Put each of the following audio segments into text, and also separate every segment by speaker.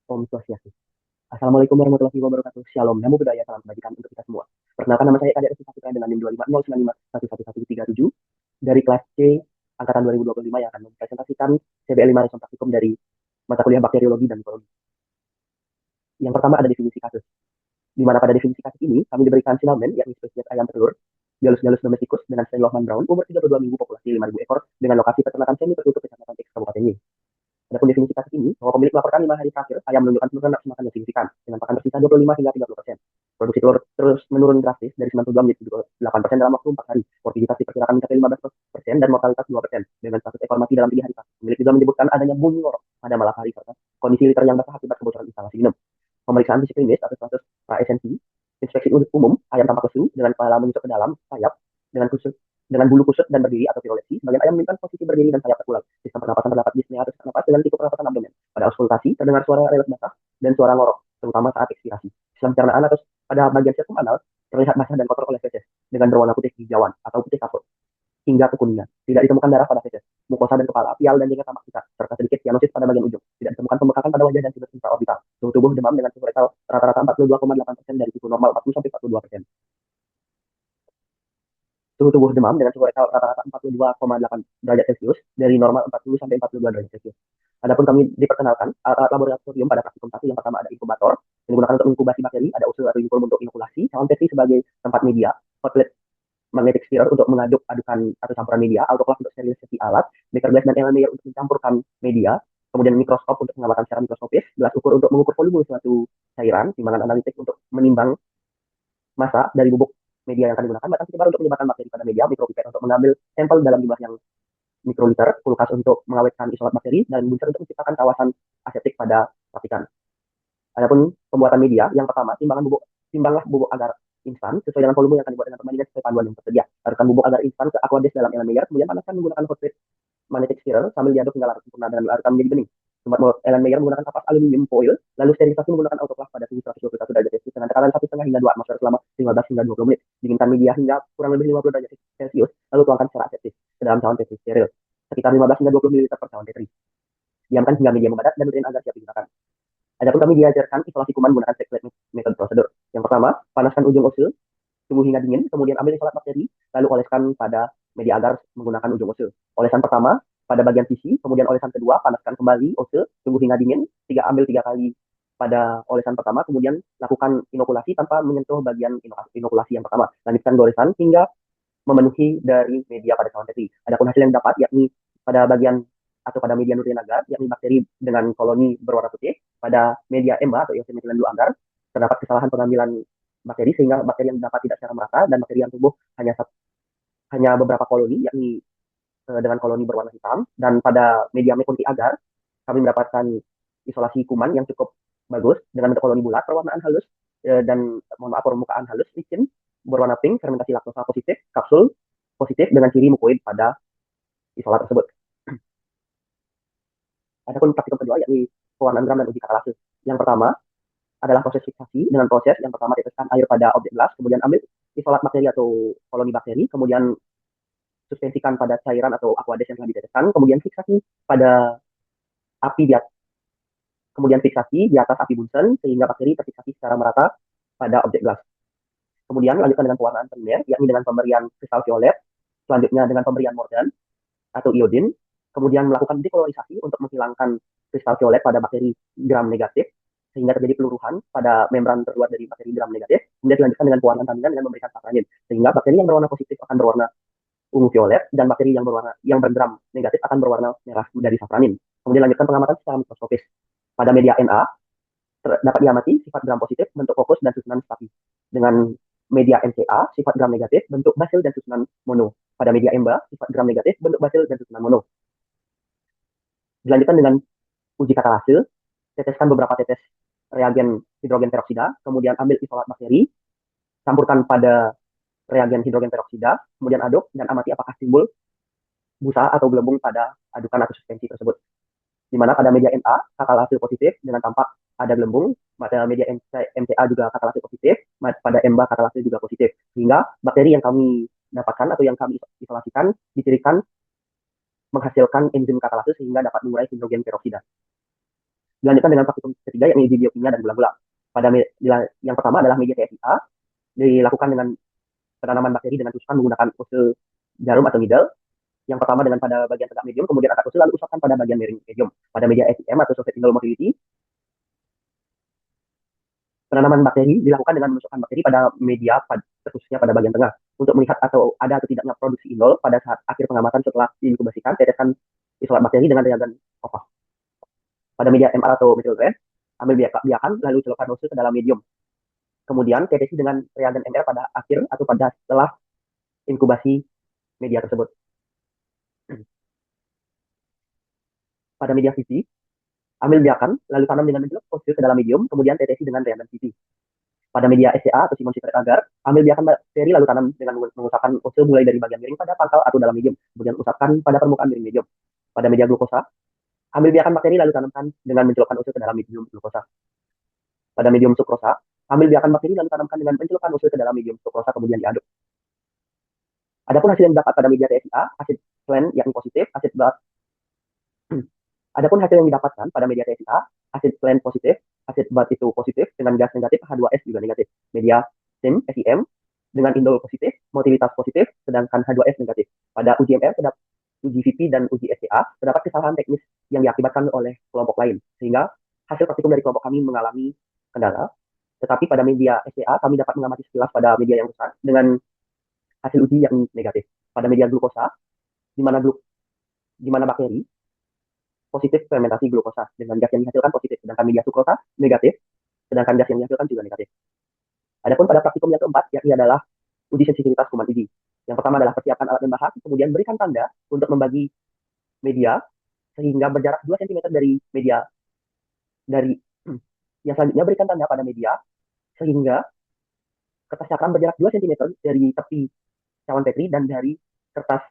Speaker 1: Om Swastiastu. Assalamualaikum warahmatullahi wabarakatuh. Shalom, namo budaya, salam kebajikan untuk kita semua. Perkenalkan nama saya Kadek Restu Saputra dengan NIM 25095111137 dari kelas C angkatan 2025 yang akan mempresentasikan CBL 5 Lesson Praktikum dari mata kuliah bakteriologi dan mikrobiologi. Yang pertama ada definisi kasus. Di mana pada definisi kasus ini kami diberikan silamen yakni spesies ayam telur Gallus domesticus dengan Steinlohmann Brown umur 32 minggu populasi 5.000 ekor dengan lokasi peternakan semi tertutup kecamatan X Kabupaten Y. Adapun definisi kasus ini, bahwa pemilik melaporkan 5 hari terakhir ayam menunjukkan penurunan nafsu makan yang signifikan, dengan pakan tersisa 25 hingga 30%. Produksi telur terus menurun drastis dari 92 menjadi 8% dalam waktu 4 hari. Mortalitas diperkirakan mencapai 15% dan mortalitas 2%. Dengan status ekor mati dalam 3 hari terakhir. Pemilik juga menyebutkan adanya bunyi ngorok pada malam hari serta kondisi liter yang basah akibat kebocoran instalasi minum. Pemeriksaan fisik klinis atau status praesensi, inspeksi umum ayam tanpa kesu dengan kepala menyusut ke dalam sayap dengan bulu kusut dan berdiri atau pirolepsi. Sebagian ayam menunjukkan posisi berdiri dan sayap terpulang. Sistem pernapasan terdapat dispnea atau sesak napas dengan tipe pernapasan abdomen. Pada auskultasi terdengar suara reles basah dan suara ngorok, terutama saat ekspirasi. Sistem pencernaan atau pada bagian sirkum anal terlihat basah dan kotor oleh feses dengan berwarna putih hijauan atau putih kapur hingga kekuningan. Tidak ditemukan darah pada feses, mukosa dan kepala, pial dan jenggot tampak sisa, serta sedikit cyanosis pada bagian ujung. Tidak ditemukan pembekakan pada wajah dan sinus intraorbital. Suhu tubuh demam dengan suhu rektal rata-rata 42,8% dari suhu normal 40-42%. Suhu tubuh demam dengan suhu rektal rata-rata 42,8 derajat Celcius dari normal 40 sampai 42 derajat Celcius. Adapun kami diperkenalkan alat laboratorium pada praktikum 1 yang pertama ada inkubator yang digunakan untuk inkubasi bakteri, ada usul atau uniform untuk inokulasi, saluran Petri sebagai tempat media, hotplate magnetic sphere untuk mengaduk adukan atau campuran media, autoclave untuk sterilisasi alat, beaker glass dan elemayer untuk mencampurkan media, kemudian mikroskop untuk pengamatan secara mikroskopis, gelas ukur untuk mengukur volume suatu cairan, timbangan analitik untuk menimbang massa dari bubuk media yang akan digunakan, batang sebar untuk menyebarkan bakteri pada media, mikropipet untuk mengambil sampel dalam jumlah yang mikroliter, kulkas untuk mengawetkan isolat bakteri, dan buncer untuk menciptakan kawasan aseptik pada racikan. Adapun pembuatan media, yang pertama, timbanglah bubuk agar instan sesuai dengan volume yang akan dibuat dengan perbandingan sesuai panduan yang tersedia. Larutkan bubuk agar instan ke aqueous dalam elemayer, kemudian panaskan menggunakan hot plate magnetic sphere sambil diaduk hingga larut sempurna dan larutkan menjadi bening. Sumber elemayer menggunakan kapas aluminium foil, lalu sterilisasi menggunakan autoclave pada suhu 121 derajat Celcius dengan tekanan 1,5 hingga 2 atmosfer selama 15 hingga 20 menit. Dinginkan media hingga kurang lebih 50 derajat Celcius, lalu tuangkan secara aseptis ke dalam cawan Petri steril, sekitar 15 hingga 20 ml per cawan Petri. Diamkan hingga media membadat dan rutin agar siap digunakan. Adapun kami diajarkan isolasi kuman menggunakan six-plate method prosedur. Yang pertama, panaskan ujung usul, tunggu hingga dingin, kemudian ambil isolat bakteri, lalu oleskan pada media agar menggunakan ujung usul. Olesan pertama pada bagian sisi, kemudian olesan kedua, panaskan kembali usul, tunggu hingga dingin, ambil 3 kali pada olesan pertama, kemudian lakukan inokulasi tanpa menyentuh bagian inokulasi yang pertama. Lanjutkan goresan hingga memenuhi dari media pada cawan Petri. Adapun hasil yang dapat yakni pada bagian atau pada media nutrien agar, yakni bakteri dengan koloni berwarna putih, pada media EMBA atau eosinophil agar, terdapat kesalahan pengambilan bakteri sehingga bakteri yang dapat tidak secara merata dan bakteri yang tumbuh hanya beberapa koloni, yakni dengan koloni berwarna hitam. Dan pada media mekunti agar, kami mendapatkan isolasi kuman yang cukup bagus dengan bentuk koloni bulat, perwarnaan halus dan permukaan halus, licin, berwarna pink, fermentasi laktosa positif, kapsul positif dengan ciri mukoid pada isolat tersebut. Adapun praktikum kedua yakni pewarnaan gram dan uji katalase. Yang pertama adalah proses fiksasi dengan proses yang pertama teteskan air pada objek gelas, kemudian ambil isolat bakteri atau koloni bakteri, kemudian suspensikan pada cairan atau aquades yang telah diteteskan, kemudian fiksasi pada api di atas, kemudian fiksasi di atas api bunsen sehingga bakteri terfiksasi secara merata pada objek gelas. Kemudian lanjutkan dengan pewarnaan primer, yakni dengan pemberian kristal violet, selanjutnya dengan pemberian morden atau iodin, kemudian melakukan dekolorisasi untuk menghilangkan kristal violet pada bakteri gram negatif, sehingga terjadi peluruhan pada membran terluar dari bakteri gram negatif, kemudian dilanjutkan dengan pewarnaan tandingan dengan memberikan safranin, sehingga bakteri yang berwarna positif akan berwarna ungu violet dan bakteri yang bergram negatif akan berwarna merah dari safranin. Kemudian lanjutkan pengamatan secara mikroskopis. Pada media Na, dapat diamati sifat gram positif, bentuk fokus dan susunan statis. Dengan media MCA, sifat gram negatif, bentuk basil dan susunan mono. Pada media EMBA, sifat gram negatif, bentuk basil dan susunan mono. Dilanjutkan dengan uji katalase, teteskan beberapa tetes reagen hidrogen peroksida, kemudian ambil isolat bakteri, campurkan pada reagen hidrogen peroksida, kemudian aduk dan amati apakah timbul busa atau gelembung pada adukan atau suspensi tersebut. Di mana pada media Na katalase positif dengan tampak ada gelembung, pada media MCA juga katalase positif, pada EMBA katalase juga positif. Sehingga bakteri yang kami dapatkan atau yang kami isolasikan dicirikan menghasilkan enzim katalase sehingga dapat mengurai hidrogen peroksida. Dilanjutkan dengan praktikum ketiga yakni uji biokimia dan gula-gula. Yang pertama adalah media TSIA, dilakukan dengan penanaman bakteri dengan tusukan menggunakan use jarum atau needle. Yang pertama dengan pada bagian tegak medium, kemudian angkat use lalu usapkan pada bagian miring medium. Pada media SEM atau Soviet Indole Motility, penanaman bakteri dilakukan dengan memasukkan bakteri pada media, khususnya pada bagian tengah, untuk melihat atau ada atau tidaknya produksi indol. Pada saat akhir pengamatan setelah diinkubasikan, teteskan isolat bakteri dengan reagen kopas. Pada media MR atau methyl red, ambil biakan lalu celupkan use ke dalam medium. Kemudian tetesi dengan reagen MR pada akhir atau pada setelah inkubasi media tersebut. Pada media VC, ambil biakan lalu tanam dengan mencelup use ke dalam medium, kemudian tetesi dengan reagen VC. Pada media SCA atau Simon Secret agar, ambil biakan bakteri lalu tanam dengan mengusapkan use mulai dari bagian miring pada pangkal atau dalam medium, kemudian usapkan pada permukaan miring medium. Pada media glukosa, ambil biakan bakteri lalu tanamkan dengan mencelupkan use ke dalam medium glukosa. Pada medium sukrosa, ambil biakan bakteri lalu tanamkan dengan mencelupkan use ke dalam medium sukrosa, kemudian diaduk. Adapun hasil yang didapat pada media TSA, asid plan yang positif, asid berat. Adapun hasil yang didapatkan pada media TSA, asid plan positif, asid bat itu positif dengan gas negatif, H2S juga negatif. Media SEM dengan indol positif, motilitas positif, sedangkan H2S negatif. Pada uji MR, uji VP dan uji SCA, terdapat kesalahan teknis yang diakibatkan oleh kelompok lain, sehingga hasil praktikum dari kelompok kami mengalami kendala. Tetapi pada media SCA, kami dapat mengamati sekilas pada media yang besar dengan hasil uji yang negatif. Pada media glukosa, di mana bakteri positif fermentasi glukosa dengan gas yang dihasilkan positif, sedangkan media sukrosa negatif, sedangkan gas yang dihasilkan juga negatif. Adapun pada praktikum yang keempat, yakni adalah uji sensitivitas kuman uji. Yang pertama adalah persiapkan alat dan bahan, kemudian berikan tanda untuk membagi media sehingga berjarak 2 cm dari media. Yang selanjutnya berikan tanda pada media sehingga kertas cakram berjarak 2 cm dari tepi cawan petri dan dari kertas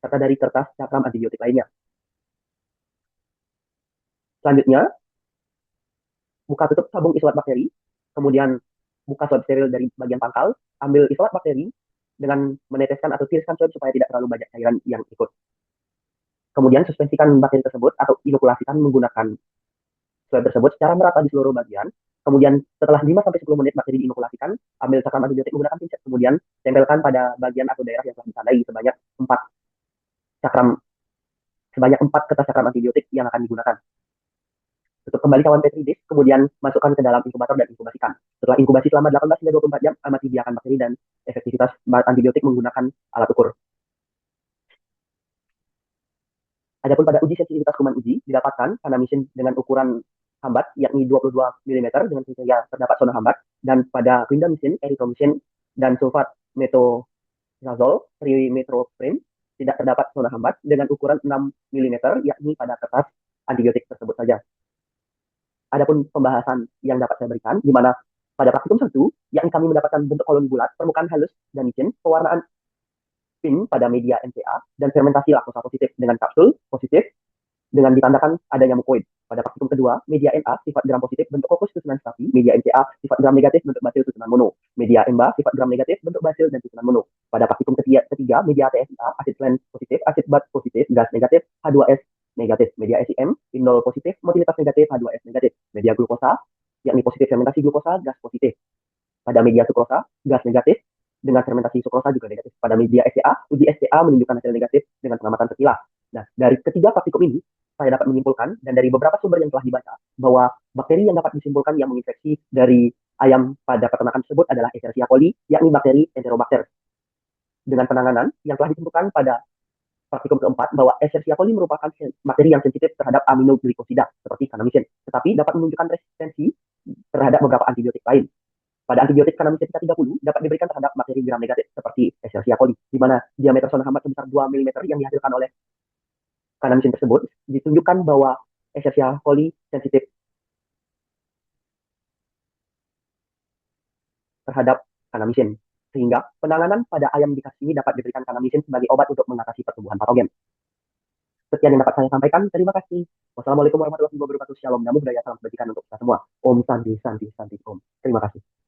Speaker 1: serta dari kertas cakram antibiotik lainnya. Selanjutnya, buka tutup tabung isolat bakteri, kemudian buka swab steril dari bagian pangkal, ambil isolat bakteri dengan meneteskan atau tiriskan swab supaya tidak terlalu banyak cairan yang ikut. Kemudian suspensikan bakteri tersebut atau inokulasikan menggunakan swab tersebut secara merata di seluruh bagian. Kemudian setelah 5-10 menit bakteri diinokulasikan, ambil cakram antibiotik menggunakan pincet, kemudian tempelkan pada bagian atau daerah yang telah ditandai sebanyak 4 cakram sebanyak 4 kertas cakram antibiotik yang akan digunakan. Tutup kembali cawan petri dish, kemudian masukkan ke dalam inkubator dan inkubasikan. Setelah inkubasi selama 18 hingga 24 jam, amati biakan bakteri dan efektivitas antibiotik menggunakan alat ukur. Adapun pada uji sensitivitas kuman uji, didapatkan kanamisin dengan ukuran hambat, yakni 22 mm dengan kriteria terdapat zona hambat, dan pada clindamycin, erythromycin, dan sulfat metronidazole, trimethoprim, tidak terdapat zona hambat dengan ukuran 6 mm, yakni pada kertas antibiotik tersebut saja. Adapun pembahasan yang dapat saya berikan, di mana pada praktikum 1, yakni kami mendapatkan bentuk koloni bulat, permukaan halus dan micin, pewarnaan pink pada media NCA, dan fermentasi laktosa positif dengan kapsul positif, dengan ditandakan adanya mukoid. Pada praktikum kedua, media NA sifat gram positif bentuk kokos susunan sapi, media NCA sifat gram negatif bentuk basil susunan mono, media MBA sifat gram negatif bentuk basil dan susunan mono. Pada praktikum ketiga media TSA asid plan positif, asid bat positif, gas negatif, H2S negatif, media SEM indol positif, motilitas negatif, H2S negatif, media glukosa yakni positif fermentasi glukosa, gas positif. Pada media sukrosa, gas negatif dengan fermentasi sukrosa juga negatif. Pada media SCA, uji SCA menunjukkan hasil negatif dengan pengamatan terkilas. Nah, dari ketiga praktikum ini, saya dapat menyimpulkan, dan dari beberapa sumber yang telah dibaca, bahwa bakteri yang dapat disimpulkan yang menginfeksi dari ayam pada peternakan tersebut adalah Escherichia coli, yakni bakteri Enterobacter. Dengan penanganan yang telah ditentukan pada praktikum keempat, bahwa Escherichia coli merupakan bakteri yang sensitif terhadap aminoglikosida, seperti kanamisin, tetapi dapat menunjukkan resistensi terhadap beberapa antibiotik lain. Pada antibiotik kanamisin 30 dapat diberikan terhadap bakteri gram negatif, seperti Escherichia coli, di mana diameter zona hambat sebesar 2 mm yang dihasilkan oleh kanamisin tersebut ditunjukkan bahwa Escherichia coli sensitif terhadap kanamisin. Sehingga penanganan pada ayam di kasus ini dapat diberikan kanamisin sebagai obat untuk mengatasi pertumbuhan patogen. Sekian yang dapat saya sampaikan. Terima kasih. Wassalamualaikum warahmatullahi wabarakatuh. Shalom. Namo Buddhaya. Salam kebajikan untuk kita semua. Om Santi Santi Santi Om. Terima kasih.